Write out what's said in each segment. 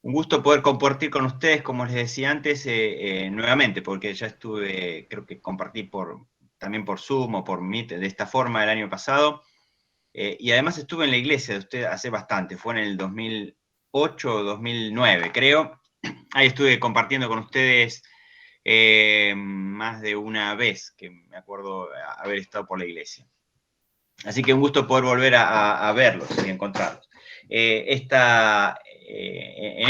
Un gusto poder compartir con ustedes, como les decía antes, nuevamente, porque ya estuve, creo que compartí también por Zoom o por Meet de esta forma el año pasado, y además estuve en la iglesia de ustedes hace bastante, fue en el 2008 o 2009, creo. Ahí estuve compartiendo con ustedes más de una vez, que me acuerdo haber estado por la iglesia. Así que un gusto poder volver a verlos y encontrarlos. En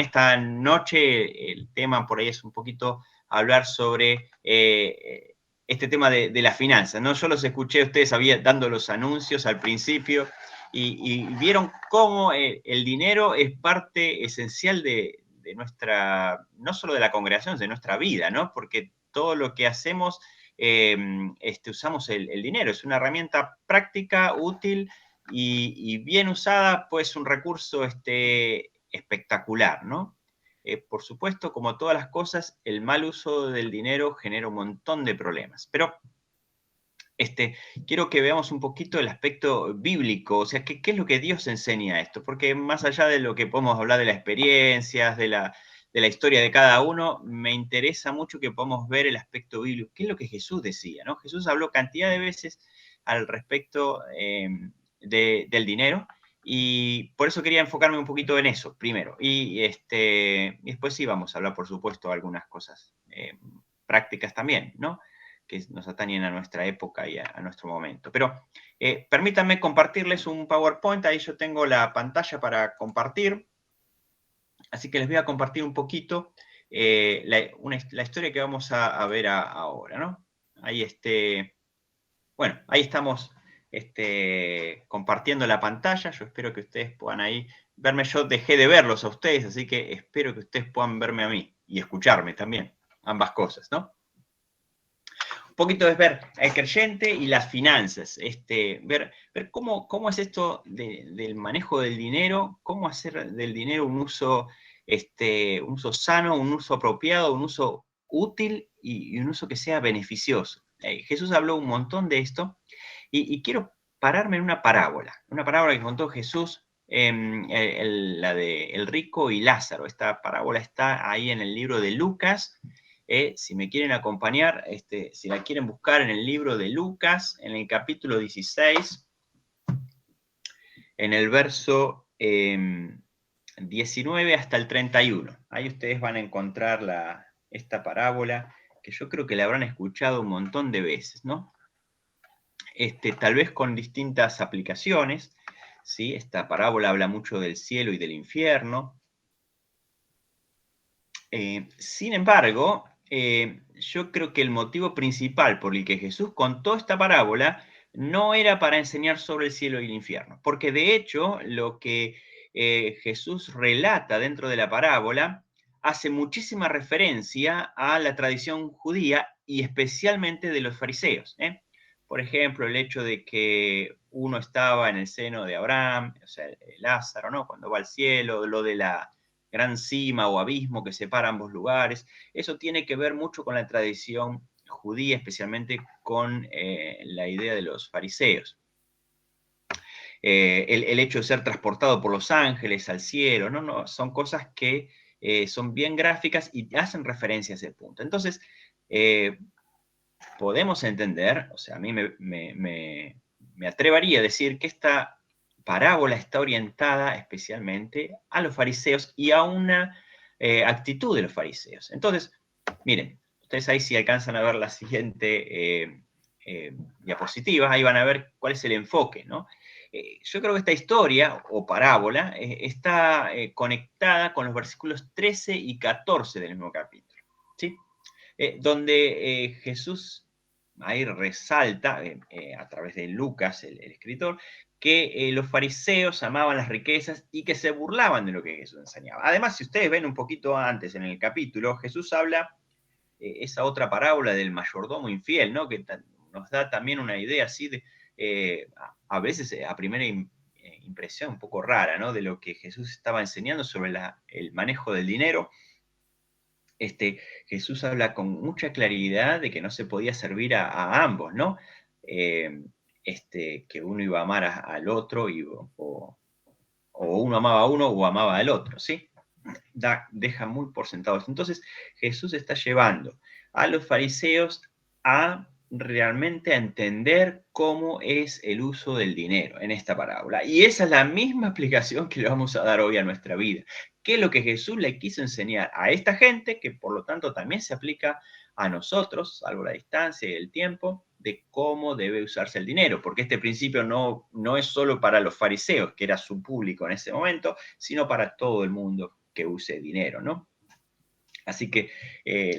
esta noche el tema por ahí es un poquito hablar sobre este tema de las finanzas, ¿no? Yo los escuché a ustedes dando los anuncios al principio y vieron cómo el dinero es parte esencial de nuestra, no solo de la congregación, de nuestra vida, ¿no? Porque todo lo que hacemos usamos el dinero. Es una herramienta práctica, útil y bien usada, pues un recurso espectacular, ¿no? Por supuesto, como todas las cosas, el mal uso del dinero genera un montón de problemas. Pero quiero que veamos un poquito el aspecto bíblico, o sea, ¿qué es lo que Dios enseña a esto? Porque más allá de lo que podemos hablar de las experiencias, de la historia de cada uno, me interesa mucho que podamos ver el aspecto bíblico. ¿Qué es lo que Jesús decía? ¿No? Jesús habló cantidad de veces al respecto del dinero y por eso quería enfocarme un poquito en eso primero. Y después sí vamos a hablar, por supuesto, de algunas cosas prácticas también, ¿no? Que nos atañen a nuestra época y a nuestro momento. Pero permítanme compartirles un PowerPoint, ahí yo tengo la pantalla para compartir. Así que les voy a compartir un poquito la historia que vamos a ver ahora, ¿no? Ahí bueno, ahí estamos compartiendo la pantalla. Yo espero que ustedes puedan ahí verme. Yo dejé de verlos a ustedes, así que espero que ustedes puedan verme a mí y escucharme también. Ambas cosas, ¿no? Un poquito es ver el creyente y las finanzas, ver cómo es esto del manejo del dinero, cómo hacer del dinero un uso sano, un uso apropiado, un uso útil y un uso que sea beneficioso. Jesús habló un montón de esto y quiero pararme en una parábola que contó Jesús, la de el rico y Lázaro. Esta parábola está ahí en el libro de Lucas. Si me quieren acompañar, si la quieren buscar en el libro de Lucas, en el capítulo 16, en el verso 19 hasta el 31. Ahí ustedes van a encontrar esta parábola, que yo creo que la habrán escuchado un montón de veces, ¿no? Tal vez con distintas aplicaciones, ¿sí? Esta parábola habla mucho del cielo y del infierno. Sin embargo, yo creo que el motivo principal por el que Jesús contó esta parábola no era para enseñar sobre el cielo y el infierno, porque de hecho lo que Jesús relata dentro de la parábola hace muchísima referencia a la tradición judía y especialmente de los fariseos. Por ejemplo, el hecho de que uno estaba en el seno de Abraham, o sea, Lázaro, ¿no? Cuando va al cielo, lo de la gran cima o abismo que separa ambos lugares. Eso tiene que ver mucho con la tradición judía, especialmente con la idea de los fariseos. El hecho de ser transportado por los ángeles al cielo, no, son cosas que son bien gráficas y hacen referencia a ese punto. Entonces, podemos entender, o sea, a mí me atrevería a decir que esta parábola está orientada especialmente a los fariseos y a una actitud de los fariseos. Entonces, miren, ustedes ahí si alcanzan a ver la siguiente diapositiva, ahí van a ver cuál es el enfoque, ¿no? Yo creo que esta historia o parábola está conectada con los versículos 13 y 14 del mismo capítulo, ¿sí? Donde Jesús ahí resalta, a través de Lucas, el escritor, que los fariseos amaban las riquezas y que se burlaban de lo que Jesús enseñaba. Además, si ustedes ven un poquito antes en el capítulo, Jesús habla esa otra parábola del mayordomo infiel, ¿no? Que nos da también una idea así de, a veces a primera impresión un poco rara, ¿no? De lo que Jesús estaba enseñando sobre el manejo del dinero. Jesús habla con mucha claridad de que no se podía servir a ambos, ¿no? Que uno iba a amar al otro o uno amaba a uno o amaba al otro, ¿sí? deja muy por sentado. Entonces Jesús está llevando a los fariseos a realmente a entender cómo es el uso del dinero en esta parábola. Y esa es la misma explicación que le vamos a dar hoy a nuestra vida. ¿Qué es lo que Jesús le quiso enseñar a esta gente, que por lo tanto también se aplica a nosotros, salvo la distancia y el tiempo, de cómo debe usarse el dinero? Porque este principio no es solo para los fariseos, que era su público en ese momento, sino para todo el mundo que use dinero, ¿no? Así que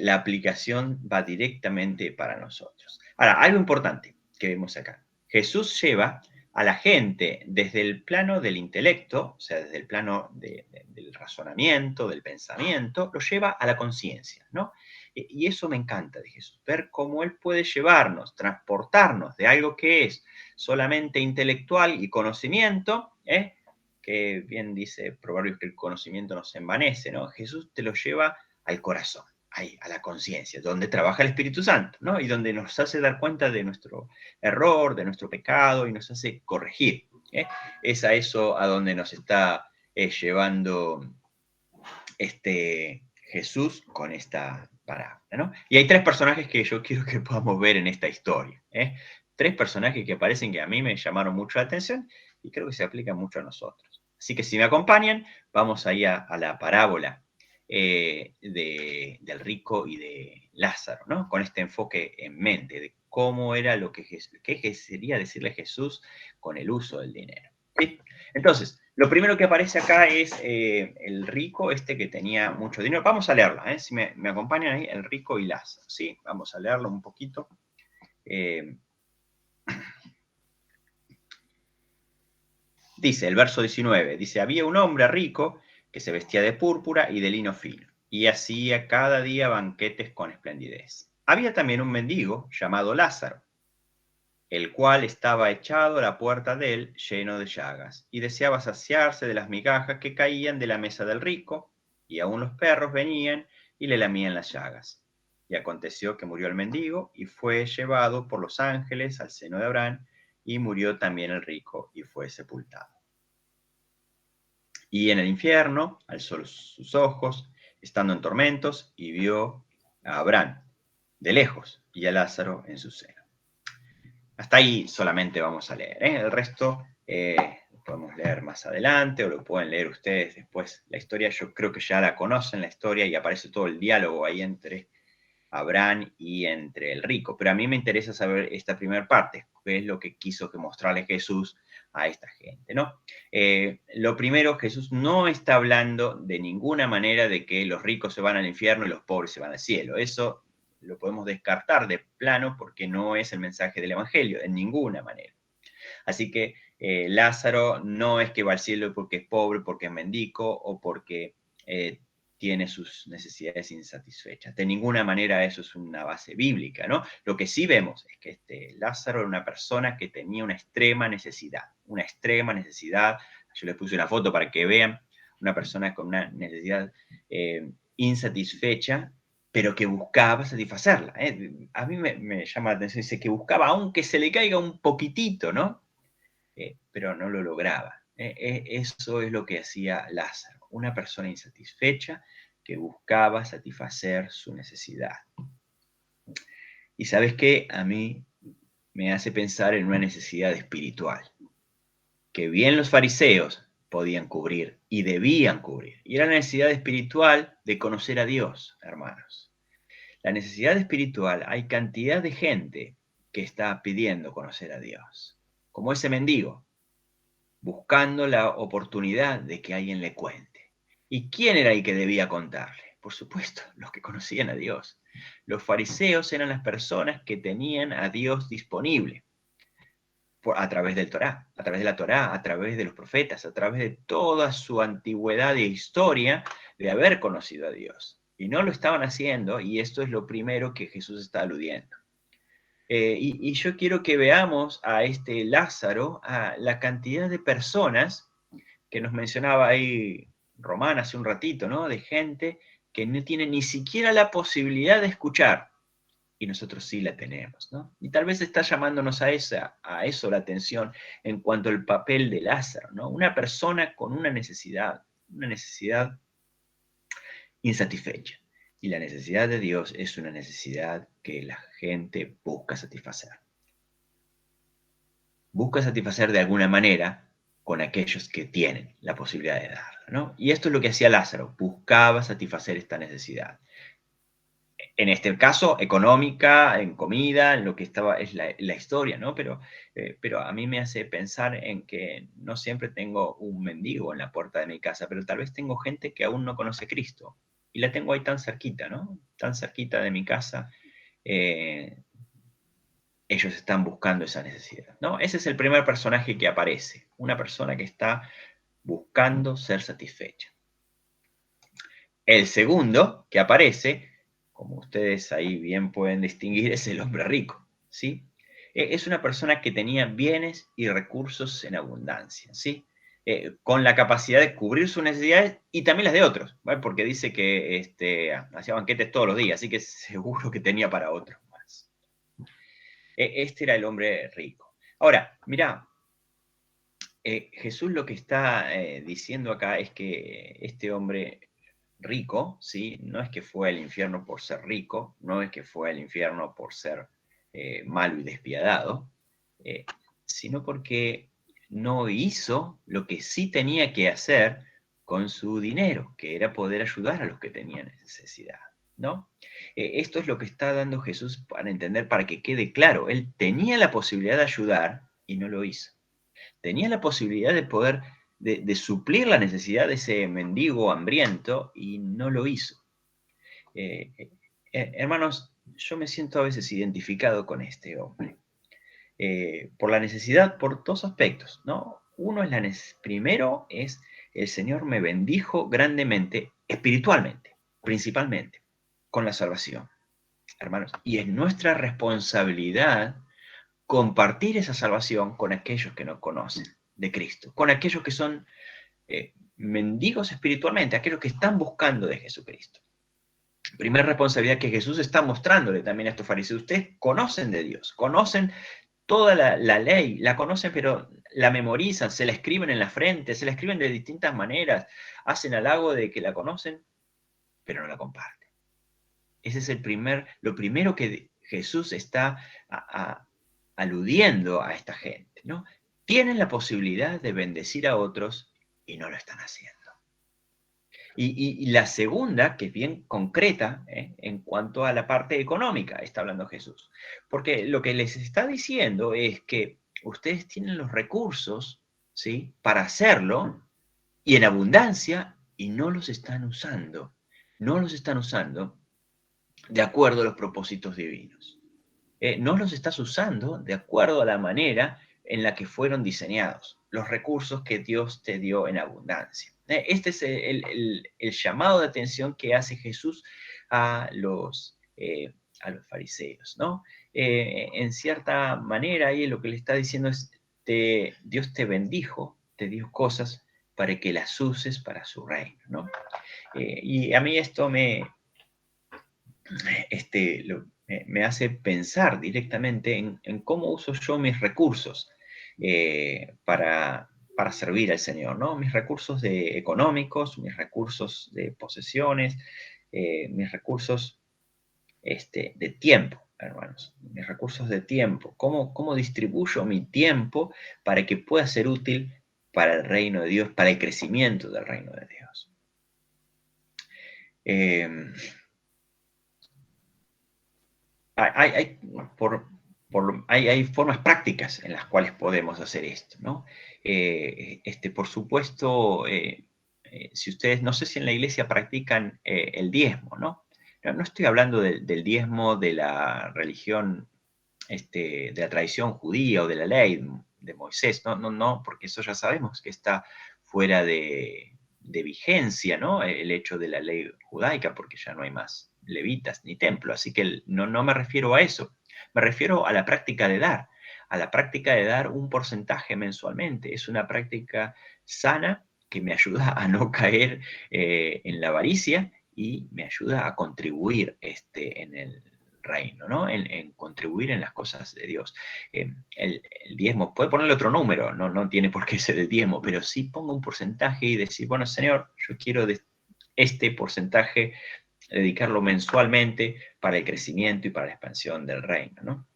la aplicación va directamente para nosotros. Ahora, algo importante que vemos acá. Jesús lleva a la gente desde el plano del intelecto, o sea, desde el plano del razonamiento, del pensamiento, lo lleva a la conciencia, ¿no? Y eso me encanta de Jesús, ver cómo Él puede llevarnos, transportarnos de algo que es solamente intelectual y conocimiento, que bien dice Proverbios que el conocimiento nos envanece, ¿no? Jesús te lo lleva al corazón, ahí, a la conciencia, donde trabaja el Espíritu Santo, ¿no? Y donde nos hace dar cuenta de nuestro error, de nuestro pecado, y nos hace corregir. Es a eso a donde nos está llevando Jesús con esta parábola, ¿no? Y hay tres personajes que yo quiero que podamos ver en esta historia. Tres personajes que parecen que a mí me llamaron mucho la atención y creo que se aplican mucho a nosotros. Así que si me acompañan, vamos ahí a la parábola del rico y de Lázaro, ¿no? Con este enfoque en mente de cómo era lo que sería decirle Jesús con el uso del dinero. ¿Sí? Entonces, lo primero que aparece acá es el rico, que tenía mucho dinero. Vamos a leerla, si me acompañan ahí, el rico y Lázaro, ¿sí? Vamos a leerlo un poquito. Dice, el verso 19, dice, había un hombre rico que se vestía de púrpura y de lino fino, y hacía cada día banquetes con esplendidez. Había también un mendigo llamado Lázaro, el cual estaba echado a la puerta de él, lleno de llagas, y deseaba saciarse de las migajas que caían de la mesa del rico, y aun los perros venían y le lamían las llagas. Y aconteció que murió el mendigo, y fue llevado por los ángeles al seno de Abraham, y murió también el rico, y fue sepultado. Y en el infierno alzó sus ojos, estando en tormentos, y vio a Abraham de lejos, y a Lázaro en su seno. Hasta ahí solamente vamos a leer. El resto lo podemos leer más adelante o lo pueden leer ustedes después. La historia yo creo que ya la conocen, la historia, y aparece todo el diálogo ahí entre Abraham y entre el rico. Pero a mí me interesa saber esta primera parte, qué es lo que quiso que mostrarle Jesús a esta gente, ¿no? Lo primero, Jesús no está hablando de ninguna manera de que los ricos se van al infierno y los pobres se van al cielo. Eso lo podemos descartar de plano porque no es el mensaje del Evangelio, en ninguna manera. Así que Lázaro no es que va al cielo porque es pobre, porque es mendigo o porque tiene sus necesidades insatisfechas. De ninguna manera eso es una base bíblica, ¿no? Lo que sí vemos es que Lázaro era una persona que tenía una extrema necesidad. Yo les puse una foto para que vean, una persona con una necesidad insatisfecha, pero que buscaba satisfacerla. A mí me llama la atención, dice que buscaba, aunque se le caiga un poquitito, ¿no? Pero no lo lograba. Eso es lo que hacía Lázaro, una persona insatisfecha que buscaba satisfacer su necesidad. Y ¿sabes qué? A mí me hace pensar en una necesidad espiritual, que bien los fariseos podían cubrir y debían cubrir. Y era la necesidad espiritual de conocer a Dios, hermanos. La necesidad espiritual, hay cantidad de gente que está pidiendo conocer a Dios, como ese mendigo, buscando la oportunidad de que alguien le cuente. ¿Y quién era el que debía contarle? Por supuesto, los que conocían a Dios. Los fariseos eran las personas que tenían a Dios disponible a través del Torá, a través de la Torá, a través de los profetas, a través de toda su antigüedad e historia de haber conocido a Dios. Y no lo estaban haciendo, y esto es lo primero que Jesús está aludiendo. Y yo quiero que veamos a este Lázaro, a la cantidad de personas que nos mencionaba ahí Román hace un ratito, ¿no? De gente que no tiene ni siquiera la posibilidad de escuchar, y nosotros sí la tenemos, ¿no? Y tal vez está llamándonos a eso la atención en cuanto al papel de Lázaro, ¿no? Una persona con una necesidad insatisfecha. Y la necesidad de Dios es una necesidad que la gente busca satisfacer. Busca satisfacer de alguna manera con aquellos que tienen la posibilidad de darlo, ¿no? Y esto es lo que hacía Lázaro, buscaba satisfacer esta necesidad. En este caso, económica, en comida, en lo que estaba, es la historia, ¿no? Pero a mí me hace pensar en que no siempre tengo un mendigo en la puerta de mi casa, pero tal vez tengo gente que aún no conoce a Cristo. Y la tengo ahí tan cerquita, ¿no? Tan cerquita de mi casa. Ellos están buscando esa necesidad, ¿no? Ese es el primer personaje que aparece, una persona que está buscando ser satisfecha. El segundo que aparece, como ustedes ahí bien pueden distinguir, es el hombre rico, ¿sí? Es una persona que tenía bienes y recursos en abundancia, ¿sí? Con la capacidad de cubrir sus necesidades y también las de otros, ¿vale? Porque dice que hacía banquetes todos los días, así que seguro que tenía para otros más. Este era el hombre rico. Ahora, mirá, Jesús lo que está diciendo acá es que este hombre rico, ¿sí? No es que fue al infierno por ser rico, no es que fue al infierno por ser malo y despiadado, eh, sino porque no hizo lo que sí tenía que hacer con su dinero, que era poder ayudar a los que tenían necesidad, ¿no? Esto es lo que está dando Jesús para entender, para que quede claro. Él tenía la posibilidad de ayudar y no lo hizo. Tenía la posibilidad de poder, de suplir la necesidad de ese mendigo hambriento y no lo hizo. Hermanos, yo me siento a veces identificado con este hombre. Por la necesidad, por dos aspectos, ¿no? Uno es primero es el Señor me bendijo grandemente, espiritualmente, principalmente, con la salvación, hermanos. Y es nuestra responsabilidad compartir esa salvación con aquellos que no conocen de Cristo, con aquellos que son mendigos espiritualmente, aquellos que están buscando de Jesucristo. Primera responsabilidad que Jesús está mostrándole también a estos fariseos. Ustedes conocen de Dios, conocen toda la ley, la conocen, pero la memorizan, se la escriben en la frente, se la escriben de distintas maneras, hacen halago de que la conocen, pero no la comparten. Ese es lo primero que Jesús está aludiendo a esta gente, ¿no? Tienen la posibilidad de bendecir a otros y no lo están haciendo. Y la segunda, que es bien concreta, en cuanto a la parte económica, está hablando Jesús. Porque lo que les está diciendo es que ustedes tienen los recursos, ¿sí?, para hacerlo, y en abundancia, y no los están usando. No los están usando de acuerdo a los propósitos divinos. No los estás usando de acuerdo a la manera en la que fueron diseñados, los recursos que Dios te dio en abundancia. Este es el llamado de atención que hace Jesús a los fariseos, ¿no? En cierta manera, ahí lo que le está diciendo es, Dios te bendijo, te dio cosas para que las uses para su reino, ¿no? Y a mí esto me hace pensar directamente en cómo uso yo mis recursos para servir al Señor, ¿no? Mis recursos económicos, mis recursos de posesiones, mis recursos de tiempo, hermanos, mis recursos de tiempo. ¿Cómo distribuyo mi tiempo para que pueda ser útil para el reino de Dios, para el crecimiento del reino de Dios? Hay formas prácticas en las cuales podemos hacer esto, ¿no? Por supuesto, si ustedes, no sé si en la iglesia practican el diezmo, ¿no? No estoy hablando del diezmo de la religión, de la tradición judía o de la ley de Moisés, no, porque eso ya sabemos que está fuera de vigencia, ¿no? El hecho de la ley judaica, porque ya no hay más levitas ni templo, así que no me refiero a eso, me refiero a la práctica de dar, un porcentaje mensualmente. Es una práctica sana que me ayuda a no caer en la avaricia y me ayuda a contribuir en el reino, ¿no? En contribuir en las cosas de Dios. El diezmo, puede ponerle otro número, no tiene por qué ser el diezmo, pero sí pongo un porcentaje y decir, bueno, Señor, yo quiero este porcentaje, dedicarlo mensualmente para el crecimiento y para la expansión del reino, ¿no?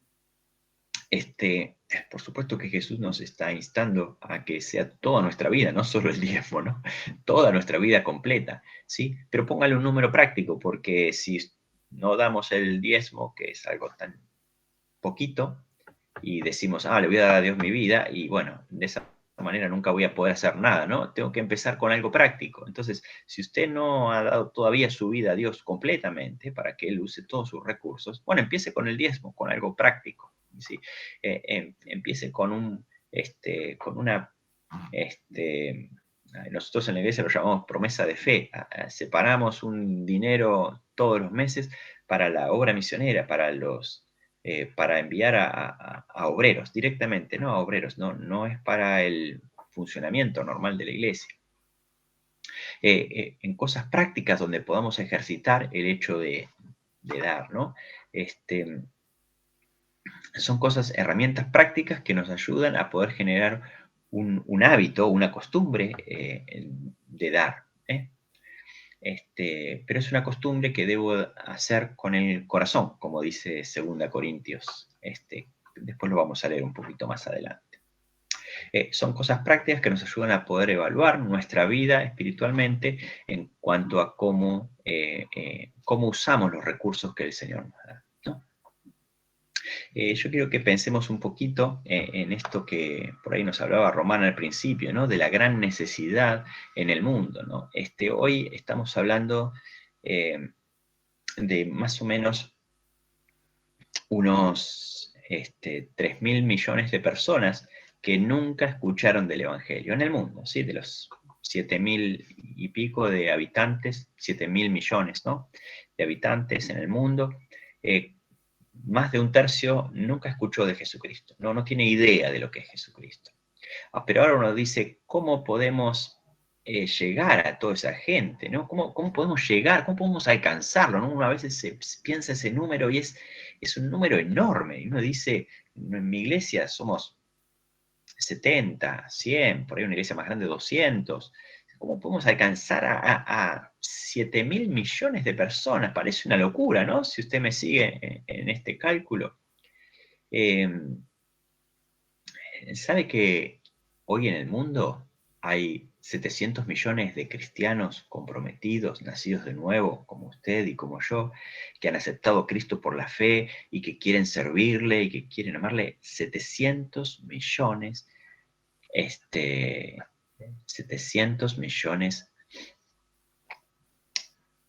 Por supuesto que Jesús nos está instando a que sea toda nuestra vida, no solo el diezmo, ¿no? Toda nuestra vida completa, ¿sí? Pero póngale un número práctico, porque si no damos el diezmo, que es algo tan poquito, y decimos, le voy a dar a Dios mi vida, y bueno, de esa manera nunca voy a poder hacer nada, ¿no? Tengo que empezar con algo práctico. Entonces, si usted no ha dado todavía su vida a Dios completamente para que Él use todos sus recursos, bueno, empiece con el diezmo, con algo práctico, ¿sí? Empiece con una, nosotros en la iglesia lo llamamos promesa de fe. Separamos un dinero todos los meses para la obra misionera, para enviar a obreros directamente, no a obreros, no es para el funcionamiento normal de la iglesia. En cosas prácticas donde podamos ejercitar el hecho de dar, ¿no? Son herramientas prácticas que nos ayudan a poder generar un hábito, una costumbre de dar. Pero es una costumbre que debo hacer con el corazón, como dice 2 Corintios. Después lo vamos a leer un poquito más adelante. Son cosas prácticas que nos ayudan a poder evaluar nuestra vida espiritualmente en cuanto a cómo usamos los recursos que el Señor nos da, ¿no? Yo quiero que pensemos un poquito en esto que por ahí nos hablaba Román al principio, ¿no? De la gran necesidad en el mundo, ¿no? Hoy estamos hablando de más o menos unos 3.000 millones de personas que nunca escucharon del Evangelio en el mundo, ¿sí? De los 7.000 y pico de habitantes, 7.000 millones, ¿no? De habitantes en el mundo, más de un tercio nunca escuchó de Jesucristo, no tiene idea de lo que es Jesucristo. Pero ahora uno dice, ¿cómo podemos llegar a toda esa gente? ¿No? ¿Cómo podemos llegar? ¿Cómo podemos alcanzarlo? ¿No? Uno a veces se piensa ese número y es un número enorme. Y uno dice, en mi iglesia somos 70, 100, por ahí una iglesia más grande 200. ¿Cómo podemos alcanzar a 7.000 millones de personas? Parece una locura, ¿no? Si usted me sigue en este cálculo. ¿Sabe que hoy en el mundo hay 700 millones de cristianos comprometidos, nacidos de nuevo, como usted y como yo, que han aceptado a Cristo por la fe y que quieren servirle y que quieren amarle? 700 millones, 700 millones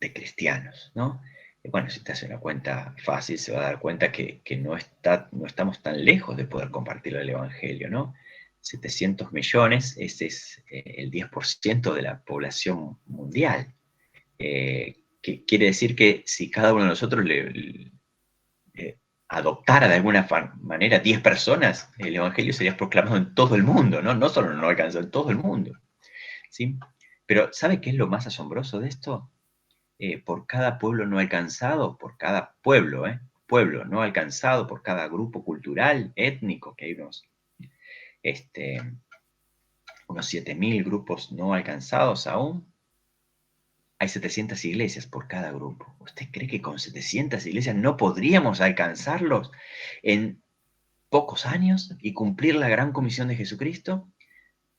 de cristianos, ¿no? Bueno, si te hace una cuenta fácil, se va a dar cuenta que no estamos tan lejos de poder compartir el Evangelio, ¿no? 700 millones, ese es el 10% de la población mundial. Que quiere decir que si cada uno de nosotros adoptara de alguna manera 10 personas, el Evangelio sería proclamado en todo el mundo, ¿no? No solo no alcanza, en todo el mundo, ¿sí? Pero ¿sabe qué es lo más asombroso de esto? Por cada pueblo no alcanzado, por cada pueblo no alcanzado, por cada grupo cultural, étnico, que hay unos 7.000 grupos no alcanzados aún, hay 700 iglesias por cada grupo. ¿Usted cree que con 700 iglesias no podríamos alcanzarlos en pocos años y cumplir la gran comisión de Jesucristo?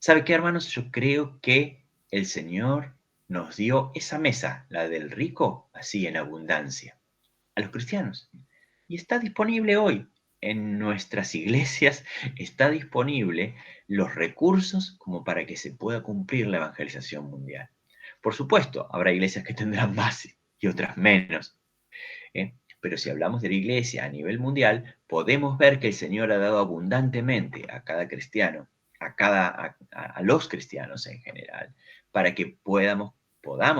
¿Sabe qué, hermanos? Yo creo que el Señor nos dio esa mesa, la del rico, así en abundancia, a los cristianos. Y está disponible hoy. En nuestras iglesias está disponible los recursos como para que se pueda cumplir la evangelización mundial. Por supuesto, habrá iglesias que tendrán más y otras menos. Pero si hablamos de la iglesia a nivel mundial, podemos ver que el Señor ha dado abundantemente a cada cristiano, a los cristianos en general, para que podamos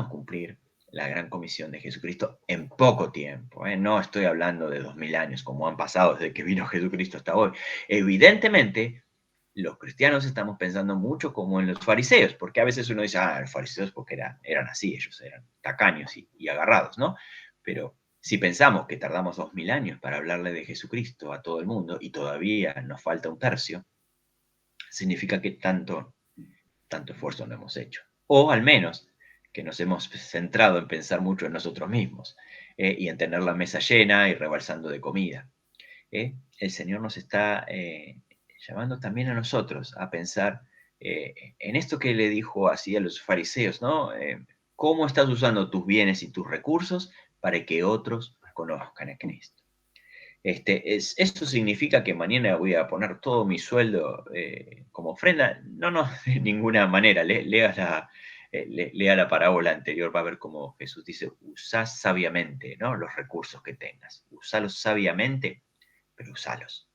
cumplir la gran comisión de Jesucristo en poco tiempo. No estoy hablando de 2000 años, como han pasado desde que vino Jesucristo hasta hoy. Evidentemente, los cristianos estamos pensando mucho como en los fariseos, porque a veces uno dice, los fariseos porque eran así, ellos eran tacaños y agarrados, ¿no? Pero si pensamos que tardamos 2000 años para hablarle de Jesucristo a todo el mundo y todavía nos falta un tercio, significa que tanto esfuerzo no hemos hecho. O al menos que nos hemos centrado en pensar mucho en nosotros mismos y en tener la mesa llena y rebalsando de comida. El Señor nos está llamando también a nosotros a pensar en esto que le dijo así a los fariseos, ¿no? ¿Cómo estás usando tus bienes y tus recursos para que otros conozcan a Cristo? ¿Esto significa que mañana voy a poner todo mi sueldo como ofrenda? No, no, de ninguna manera. Lea la parábola anterior, va a ver cómo Jesús dice, usá sabiamente, ¿no? Los recursos que tengas. Usalos sabiamente, pero usalos.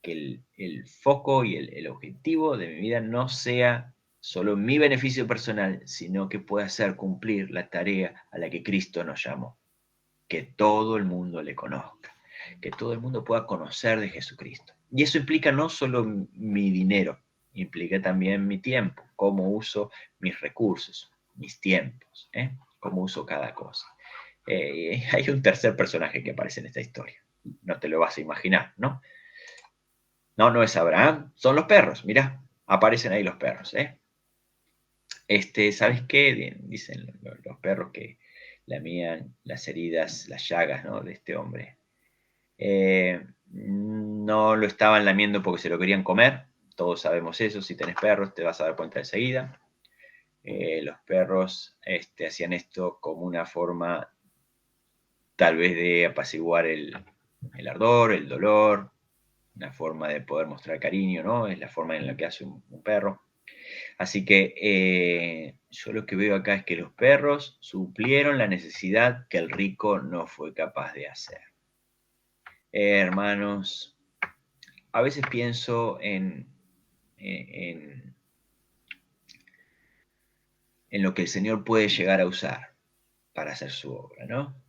Que el foco y el objetivo de mi vida no sea solo mi beneficio personal, sino que pueda hacer cumplir la tarea a la que Cristo nos llamó. Que todo el mundo le conozca, que todo el mundo pueda conocer de Jesucristo. Y eso implica no solo mi dinero, implica también mi tiempo, cómo uso mis recursos, mis tiempos, cómo uso cada cosa. Hay un tercer personaje que aparece en esta historia. No te lo vas a imaginar, ¿no? No es Abraham, son los perros, mirá, aparecen ahí los perros, ¿Sabes qué? Dicen los perros que lamían las heridas, las llagas, ¿no? De este hombre. No lo estaban lamiendo porque se lo querían comer, todos sabemos eso, si tenés perros te vas a dar cuenta enseguida. Los perros hacían esto como una forma tal vez de apaciguar el ardor, el dolor, una forma de poder mostrar cariño, ¿no? Es la forma en la que hace un perro. Así que yo lo que veo acá es que los perros suplieron la necesidad que el rico no fue capaz de hacer. Hermanos, a veces pienso en lo que el Señor puede llegar a usar para hacer su obra, ¿no?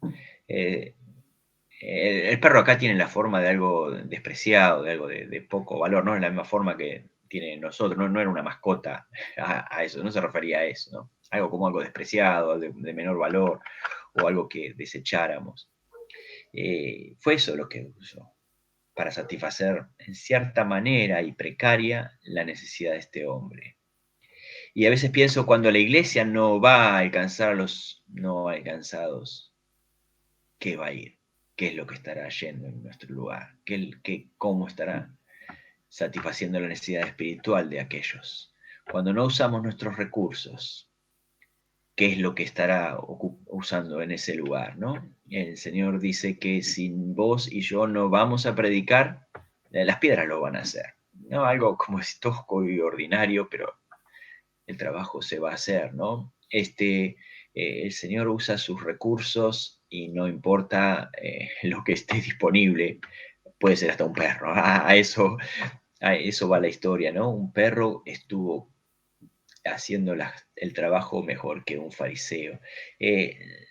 El perro acá tiene la forma de algo despreciado, de algo de poco valor, no es la misma forma que tiene nosotros, no era una mascota a eso, no se refería a eso, ¿no? Algo como algo despreciado, de menor valor, o algo que desecháramos. Fue eso lo que usó, para satisfacer en cierta manera y precaria la necesidad de este hombre. Y a veces pienso, cuando la iglesia no va a alcanzar a los no alcanzados, ¿qué va a ir? ¿Qué es lo que estará yendo en nuestro lugar? ¿Cómo estará satisfaciendo la necesidad espiritual de aquellos? Cuando no usamos nuestros recursos, ¿qué es lo que estará usando en ese lugar? ¿No? El Señor dice que si vos y yo no vamos a predicar, las piedras lo van a hacer. ¿No? Algo como es tosco y ordinario, pero el trabajo se va a hacer, ¿no? El Señor usa sus recursos y no importa lo que esté disponible, puede ser hasta un perro. A eso va la historia, ¿no? Un perro estuvo haciendo el trabajo mejor que un fariseo.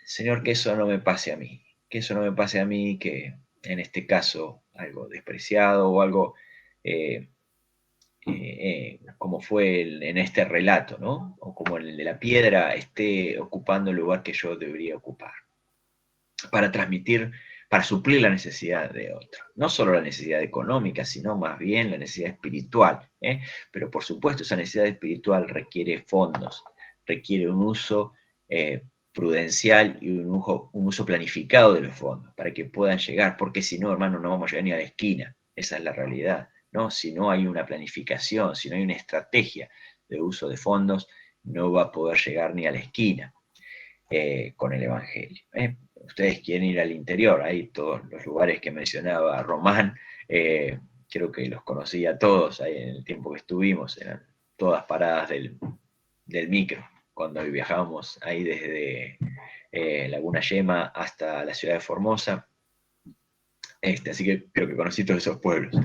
Señor, que eso no me pase a mí, que eso no me pase a mí, que en este caso algo despreciado o algo como fue en este relato, ¿no? O como el de la piedra esté ocupando el lugar que yo debería ocupar, para transmitir, para suplir la necesidad de otro. No solo la necesidad económica, sino más bien la necesidad espiritual. Pero por supuesto esa necesidad espiritual requiere fondos, requiere un uso prudencial y un uso planificado de los fondos para que puedan llegar, porque si no, hermano, no vamos a llegar ni a la esquina. Esa es la realidad. ¿No? Si no hay una planificación, si no hay una estrategia de uso de fondos, no va a poder llegar ni a la esquina con el Evangelio. Ustedes quieren ir al interior, hay todos los lugares que mencionaba Román, creo que los conocía todos ahí en el tiempo que estuvimos, eran todas paradas del micro, cuando viajábamos ahí desde Laguna Yema hasta la ciudad de Formosa. Así que creo que conocí todos esos pueblos.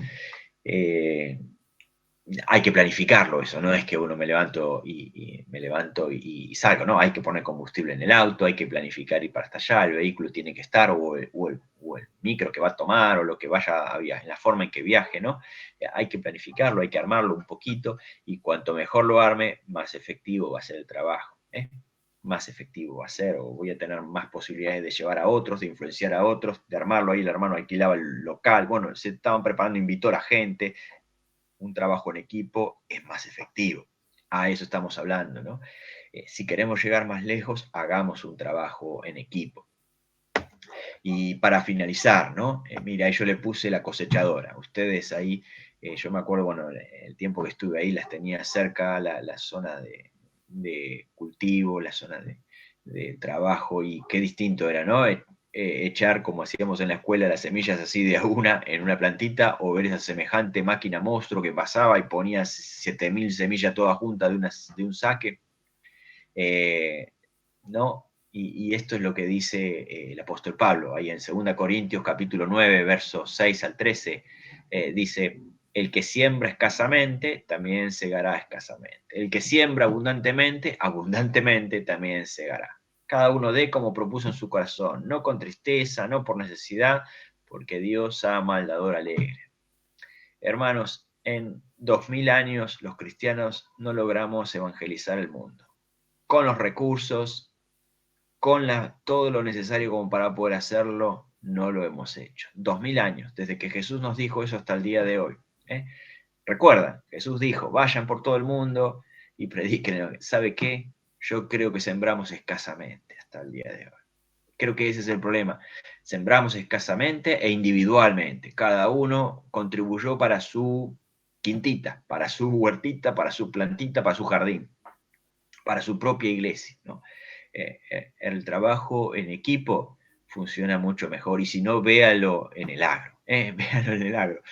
Hay que planificarlo eso, no es que uno me levanto y salgo, no, hay que poner combustible en el auto, hay que planificar ir para hasta allá, el vehículo tiene que estar, o el micro que va a tomar, o lo que vaya a viajar, en la forma en que viaje, ¿no? Hay que planificarlo, hay que armarlo un poquito, y cuanto mejor lo arme, más efectivo va a ser el trabajo, más efectivo va a ser, o voy a tener más posibilidades de llevar a otros, de influenciar a otros, de armarlo. Ahí el hermano alquilaba el local, bueno, se estaban preparando, invitó a la gente. Un trabajo en equipo es más efectivo. A eso estamos hablando, ¿no? Si queremos llegar más lejos, hagamos un trabajo en equipo. Y para finalizar, ¿no? Mira, ahí yo le puse la cosechadora. Ustedes ahí, yo me acuerdo, bueno, el tiempo que estuve ahí las tenía cerca, la zona de cultivo, la zona de trabajo, y qué distinto era, ¿no? Echar, como hacíamos en la escuela, las semillas así de a una en una plantita, o ver esa semejante máquina monstruo que pasaba y ponía 7000 semillas todas juntas de un saque. ¿No? Y esto es lo que dice el apóstol Pablo, ahí en 2 Corintios capítulo 9, versos 6 al 13, dice, el que siembra escasamente, también segará escasamente. El que siembra abundantemente, abundantemente también segará. Cada uno dé como propuso en su corazón, no con tristeza, no por necesidad, porque Dios ama al dador alegre. Hermanos, en 2000 años los cristianos no logramos evangelizar el mundo con los recursos, con todo lo necesario como para poder hacerlo, no lo hemos hecho. 2000 años, desde que Jesús nos dijo eso hasta el día de hoy. Recuerda, Jesús dijo, vayan por todo el mundo y prediquen. ¿Sabe qué? Yo creo que sembramos escasamente hasta el día de hoy. Creo que ese es el problema. Sembramos escasamente e individualmente. Cada uno contribuyó para su quintita, para su huertita, para su plantita, para su jardín, para su propia iglesia, ¿no? El trabajo en equipo funciona mucho mejor, y si no, véalo en el agro, véalo en el agro.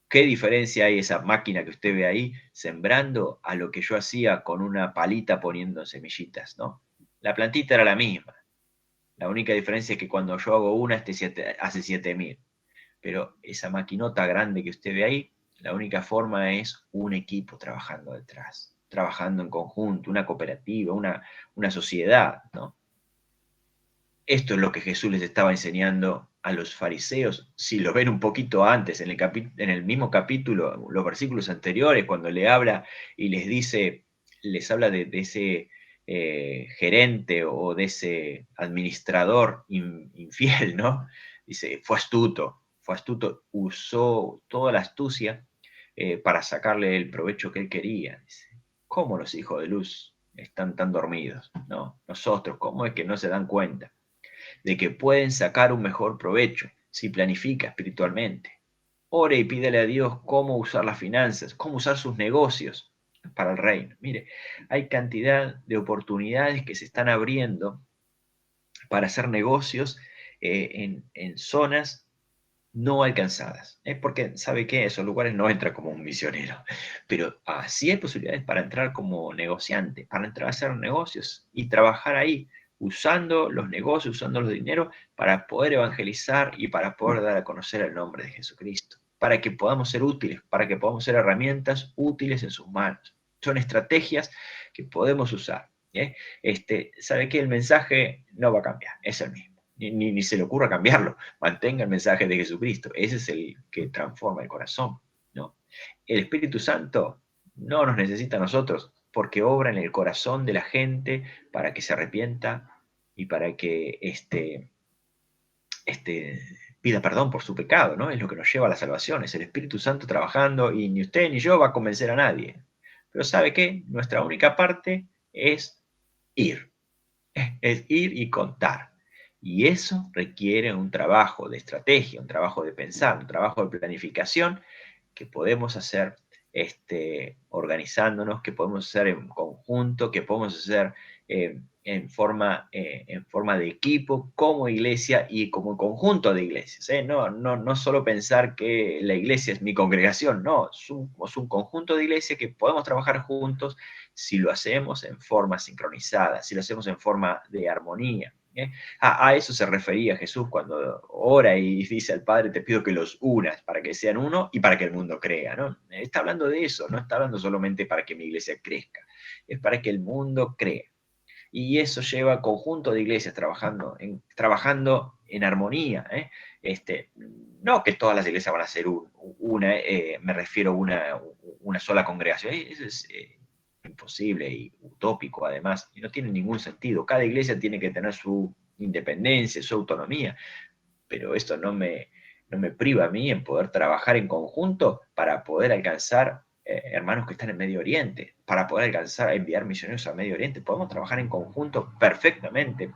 ¿Qué diferencia hay esa máquina que usted ve ahí sembrando a lo que yo hacía con una palita poniendo semillitas, ¿no? La plantita era la misma. La única diferencia es que cuando yo hago una, hace 7000. Pero esa maquinota grande que usted ve ahí, la única forma es un equipo trabajando detrás, trabajando en conjunto, una cooperativa, una sociedad, ¿no? Esto es lo que Jesús les estaba enseñando a los fariseos. Si lo ven un poquito antes, en el mismo capítulo, los versículos anteriores, cuando le habla y les dice, les habla de ese gerente o de ese administrador infiel, ¿no? Dice, fue astuto, usó toda la astucia para sacarle el provecho que él quería. Dice, ¿cómo los hijos de luz están tan dormidos? ¿No? Nosotros, ¿cómo es que no se dan cuenta de que pueden sacar un mejor provecho si planifica espiritualmente? Ore y pídele a Dios cómo usar las finanzas, cómo usar sus negocios para el reino. Mire, hay cantidad de oportunidades que se están abriendo para hacer negocios en zonas no alcanzadas. Es porque, ¿sabe qué? Esos lugares no entra como un misionero, pero sí hay posibilidades para entrar como negociante, para entrar a hacer negocios y trabajar ahí, usando los negocios, usando los dineros para poder evangelizar y para poder dar a conocer el nombre de Jesucristo, para que podamos ser útiles, para que podamos ser herramientas útiles en sus manos. Son estrategias que podemos usar. ¿Sabe qué? El mensaje no va a cambiar, es el mismo. Ni se le ocurra cambiarlo. Mantenga el mensaje de Jesucristo. Ese es el que transforma el corazón, ¿no? El Espíritu Santo no nos necesita a nosotros, porque obra en el corazón de la gente para que se arrepienta y para que pida perdón por su pecado, ¿no? Es lo que nos lleva a la salvación. Es el Espíritu Santo trabajando, y ni usted ni yo va a convencer a nadie. Pero ¿sabe qué? Nuestra única parte es ir. Es ir y contar. Y eso requiere un trabajo de estrategia, un trabajo de pensar, un trabajo de planificación que podemos hacer organizándonos, que podemos hacer en conjunto, que podemos hacer en forma de equipo, como iglesia y como conjunto de iglesias. No solo pensar que la iglesia es mi congregación, no, es un conjunto de iglesias que podemos trabajar juntos si lo hacemos en forma sincronizada, si lo hacemos en forma de armonía. A eso se refería Jesús cuando ora y dice al Padre, te pido que los unas para que sean uno y para que el mundo crea, ¿no? Está hablando de eso, no está hablando solamente para que mi iglesia crezca, es para que el mundo crea. Y eso lleva conjunto de iglesias trabajando en armonía. No que todas las iglesias van a ser una, me refiero a una sola congregación. Eso es imposible y utópico además, y no tiene ningún sentido. Cada iglesia tiene que tener su independencia, su autonomía, pero esto no me priva a mí en poder trabajar en conjunto para poder alcanzar hermanos que están en Medio Oriente, para poder alcanzar a enviar misioneros a Medio Oriente. Podemos trabajar en conjunto perfectamente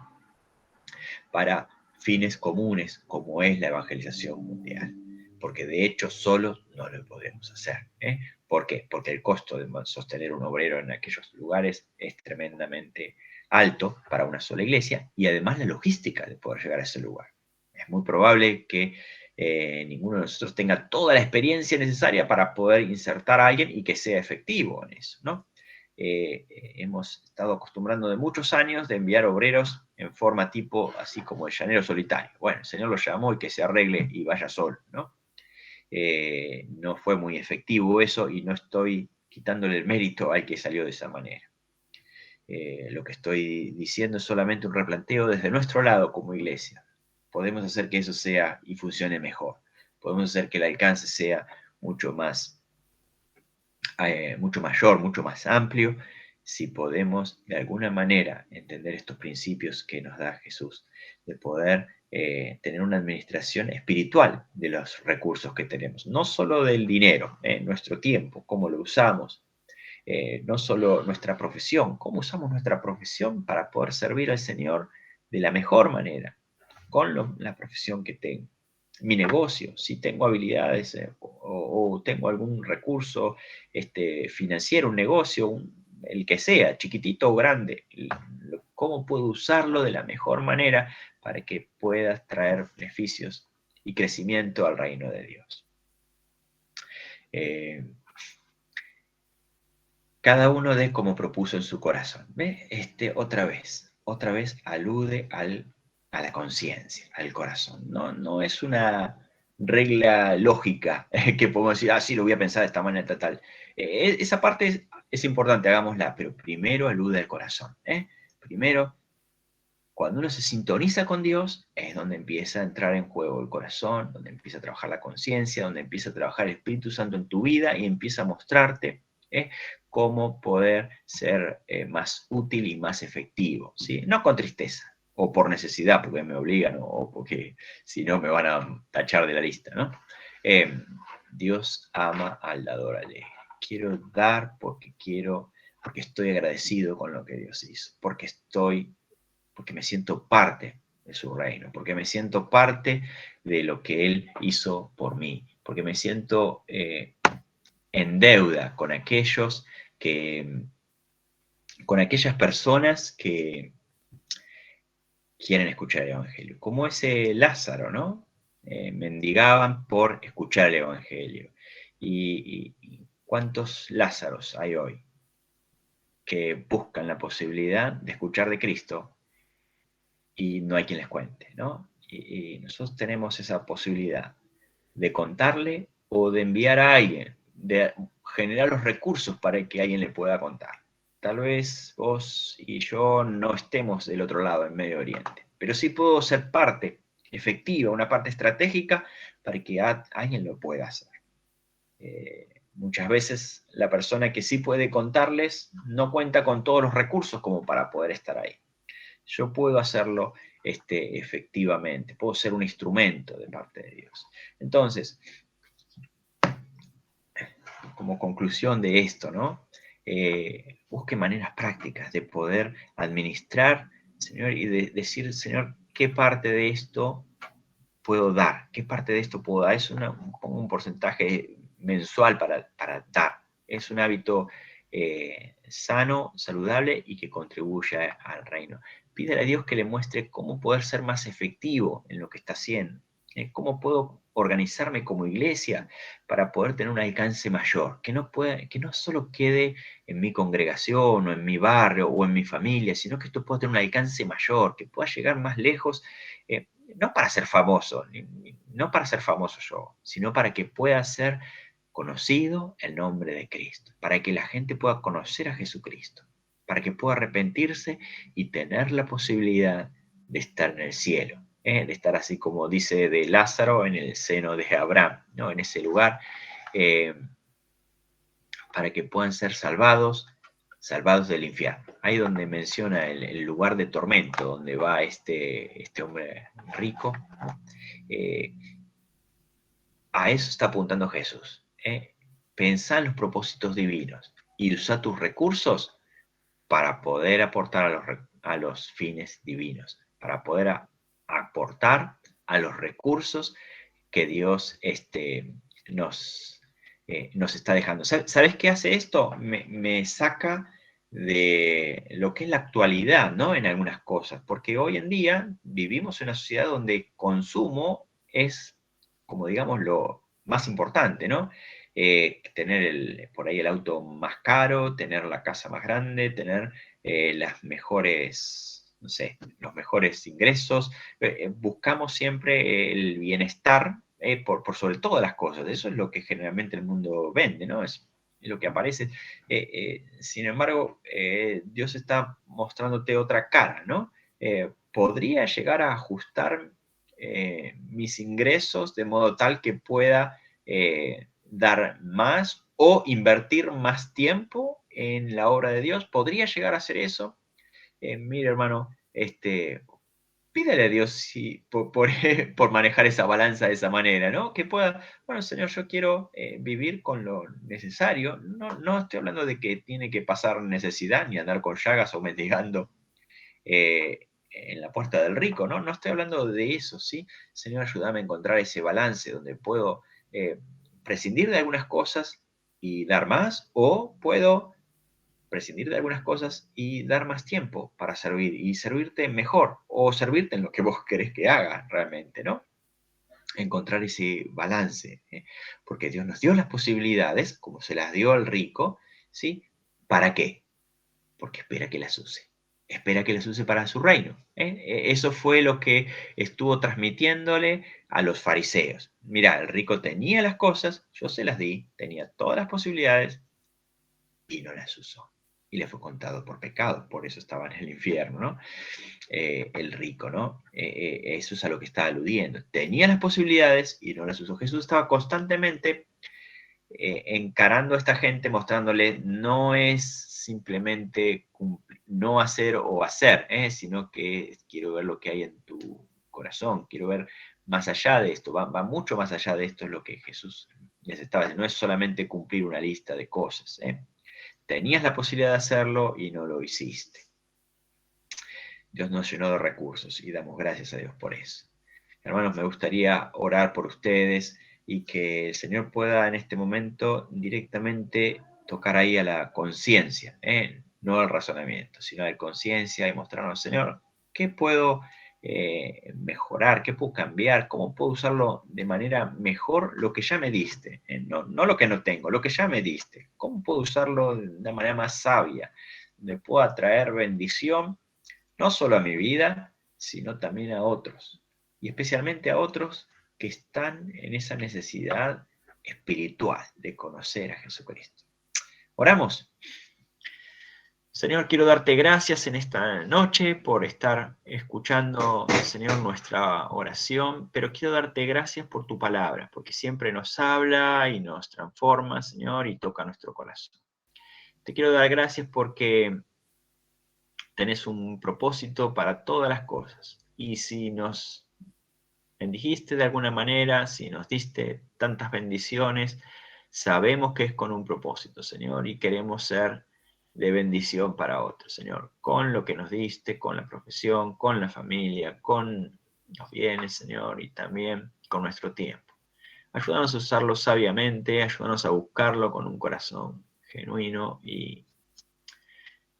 para fines comunes, como es la evangelización mundial. Porque de hecho solos no lo podemos hacer. ¿Por qué? Porque el costo de sostener un obrero en aquellos lugares es tremendamente alto para una sola iglesia, y además la logística de poder llegar a ese lugar. Es muy probable que ninguno de nosotros tenga toda la experiencia necesaria para poder insertar a alguien y que sea efectivo en eso, ¿no? Hemos estado acostumbrando de muchos años de enviar obreros en forma tipo, así como el llanero solitario. Bueno, el Señor lo llamó y que se arregle y vaya solo, ¿no? No fue muy efectivo eso, y no estoy quitándole el mérito al que salió de esa manera. Lo que estoy diciendo es solamente un replanteo desde nuestro lado como iglesia. Podemos hacer que eso sea y funcione mejor. Podemos hacer que el alcance sea mucho mayor, mucho más amplio, si podemos de alguna manera entender estos principios que nos da Jesús, de poder tener una administración espiritual de los recursos que tenemos, no solo del dinero, nuestro tiempo, cómo lo usamos, no solo nuestra profesión, cómo usamos nuestra profesión para poder servir al Señor de la mejor manera, con la profesión que tengo. Mi negocio, si tengo habilidades o tengo algún recurso financiero, un negocio, el que sea, chiquitito o grande, cómo puedo usarlo de la mejor manera para que pueda traer beneficios y crecimiento al reino de Dios. Cada uno de como propuso en su corazón. ¿Ve? Otra vez alude a la conciencia, al corazón. No es una regla lógica que podemos decir, sí, lo voy a pensar de esta manera, tal. Esa parte es importante, hagámosla, pero primero alude al corazón. Primero, cuando uno se sintoniza con Dios, es donde empieza a entrar en juego el corazón, donde empieza a trabajar la conciencia, donde empieza a trabajar el Espíritu Santo en tu vida y empieza a mostrarte cómo poder ser más útil y más efectivo, ¿sí? No con tristeza, o por necesidad, porque me obligan, o porque si no me van a tachar de la lista, ¿no? Dios ama al dador alegre. Quiero dar porque estoy agradecido con lo que Dios hizo, porque me siento parte de su reino, porque me siento parte de lo que Él hizo por mí, porque me siento en deuda con aquellas personas que quieren escuchar el Evangelio, como ese Lázaro, ¿no? Mendigaban por escuchar el Evangelio. ¿Y cuántos Lázaros hay hoy que buscan la posibilidad de escuchar de Cristo y no hay quien les cuente, ¿no? Y nosotros tenemos esa posibilidad de contarle o de enviar a alguien, de generar los recursos para que alguien le pueda contar. Tal vez vos y yo no estemos del otro lado, en Medio Oriente, pero sí puedo ser parte efectiva, una parte estratégica para que alguien lo pueda hacer. Muchas veces la persona que sí puede contarles no cuenta con todos los recursos como para poder estar ahí. Yo puedo hacerlo efectivamente, puedo ser un instrumento de parte de Dios. Entonces, como conclusión de esto, ¿no? Busque maneras prácticas de poder administrar, Señor, y de decir, Señor, ¿qué parte de esto puedo dar? ¿Qué parte de esto puedo dar? Es un porcentaje mensual para dar. Es un hábito sano, saludable y que contribuye al reino. Pídele a Dios que le muestre cómo poder ser más efectivo en lo que está haciendo. ¿Cómo puedo organizarme como iglesia para poder tener un alcance mayor? Que no solo quede en mi congregación o en mi barrio o en mi familia, sino que esto pueda tener un alcance mayor, que pueda llegar más lejos, no para ser famoso, no para ser famoso yo, sino para que pueda ser conocido el nombre de Cristo, para que la gente pueda conocer a Jesucristo, para que pueda arrepentirse y tener la posibilidad de estar en el cielo, de estar así como dice de Lázaro en el seno de Abraham, ¿no? En ese lugar, para que puedan ser salvados del infierno. Ahí donde menciona el lugar de tormento, donde va este hombre rico, a eso está apuntando Jesús. pensá en los propósitos divinos y usa tus recursos para poder aportar a los fines divinos, para poder aportar a los recursos que Dios nos está dejando. ¿Sabes qué hace esto? Me saca de lo que es la actualidad, ¿no? En algunas cosas, porque hoy en día vivimos en una sociedad donde consumo es, como digamos, lo más importante, ¿no? Tener por ahí el auto más caro, tener la casa más grande, tener las mejores, no sé, los mejores ingresos. Buscamos siempre el bienestar por sobre todas las cosas. Eso es lo que generalmente el mundo vende, ¿no? Es lo que aparece. Sin embargo, Dios está mostrándote otra cara, ¿no? Podría llegar a ajustar mis ingresos de modo tal que pueda dar más o invertir más tiempo en la obra de Dios. ¿Podría llegar a hacer eso? Mire, hermano, pídele a Dios por manejar esa balanza de esa manera, ¿no? Que pueda, bueno, Señor, yo quiero vivir con lo necesario. No estoy hablando de que tiene que pasar necesidad ni andar con llagas o mendigando en la puerta del rico, ¿no? No estoy hablando de eso, ¿sí? Señor, ayúdame a encontrar ese balance donde puedo prescindir de algunas cosas y dar más, o puedo prescindir de algunas cosas y dar más tiempo para servir y servirte mejor o servirte en lo que vos querés que haga realmente, ¿no? Encontrar ese balance, porque Dios nos dio las posibilidades, como se las dio al rico, ¿sí? ¿Para qué? Porque espera que las use. Espera que las use para su reino. Eso fue lo que estuvo transmitiéndole a los fariseos. Mira, el rico tenía las cosas, yo se las di, tenía todas las posibilidades y no las usó. Y le fue contado por pecado, por eso estaba en el infierno, ¿no? El rico, ¿no? Eso es a lo que está aludiendo. Tenía las posibilidades y no las usó. Jesús estaba constantemente encarando a esta gente, mostrándole no es simplemente no hacer o hacer, sino que quiero ver lo que hay en tu corazón, quiero ver más allá de esto, va mucho más allá de esto, es lo que Jesús les estaba diciendo, no es solamente cumplir una lista de cosas. Tenías la posibilidad de hacerlo y no lo hiciste. Dios nos llenó de recursos y damos gracias a Dios por eso. Hermanos, me gustaría orar por ustedes y que el Señor pueda en este momento directamente tocar ahí a la conciencia, no al razonamiento, sino a la conciencia y mostrarnos, Señor, ¿qué puedo mejorar? ¿Qué puedo cambiar? ¿Cómo puedo usarlo de manera mejor lo que ya me diste? No lo que no tengo, lo que ya me diste. ¿Cómo puedo usarlo de una manera más sabia? Donde pueda traer bendición, no solo a mi vida, sino también a otros. Y especialmente a otros que están en esa necesidad espiritual de conocer a Jesucristo. Oramos. Señor, quiero darte gracias en esta noche por estar escuchando, Señor, nuestra oración, pero quiero darte gracias por tu palabra, porque siempre nos habla y nos transforma, Señor, y toca nuestro corazón. Te quiero dar gracias porque tenés un propósito para todas las cosas. Y si nos bendijiste de alguna manera, si nos diste tantas bendiciones, sabemos que es con un propósito, Señor, y queremos ser de bendición para otros, Señor, con lo que nos diste, con la profesión, con la familia, con los bienes, Señor, y también con nuestro tiempo. Ayúdanos a usarlo sabiamente, ayúdanos a buscarlo con un corazón genuino y,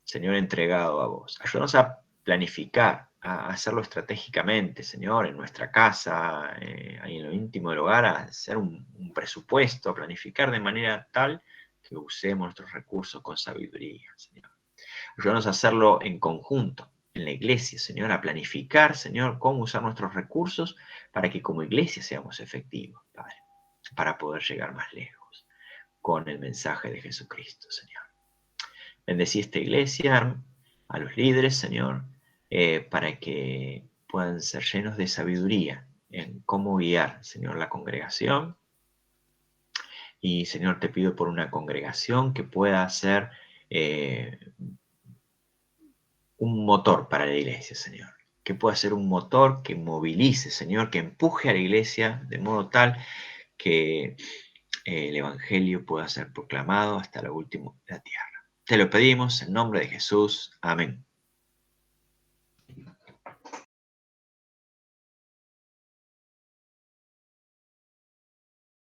Señor, entregado a vos. Ayúdanos a planificar, a hacerlo estratégicamente, Señor, en nuestra casa, ahí en lo íntimo del hogar, a hacer un presupuesto, a planificar de manera tal que usemos nuestros recursos con sabiduría, Señor. Ayúdanos a hacerlo en conjunto, en la iglesia, Señor, a planificar, Señor, cómo usar nuestros recursos para que como iglesia seamos efectivos, Padre, para poder llegar más lejos con el mensaje de Jesucristo, Señor. Bendecí esta iglesia, a los líderes, Señor, para que puedan ser llenos de sabiduría en cómo guiar, Señor, la congregación. Y, Señor, te pido por una congregación que pueda ser un motor para la iglesia, Señor. Que pueda ser un motor que movilice, Señor, que empuje a la iglesia de modo tal que el Evangelio pueda ser proclamado hasta lo último de la tierra. Te lo pedimos en nombre de Jesús. Amén.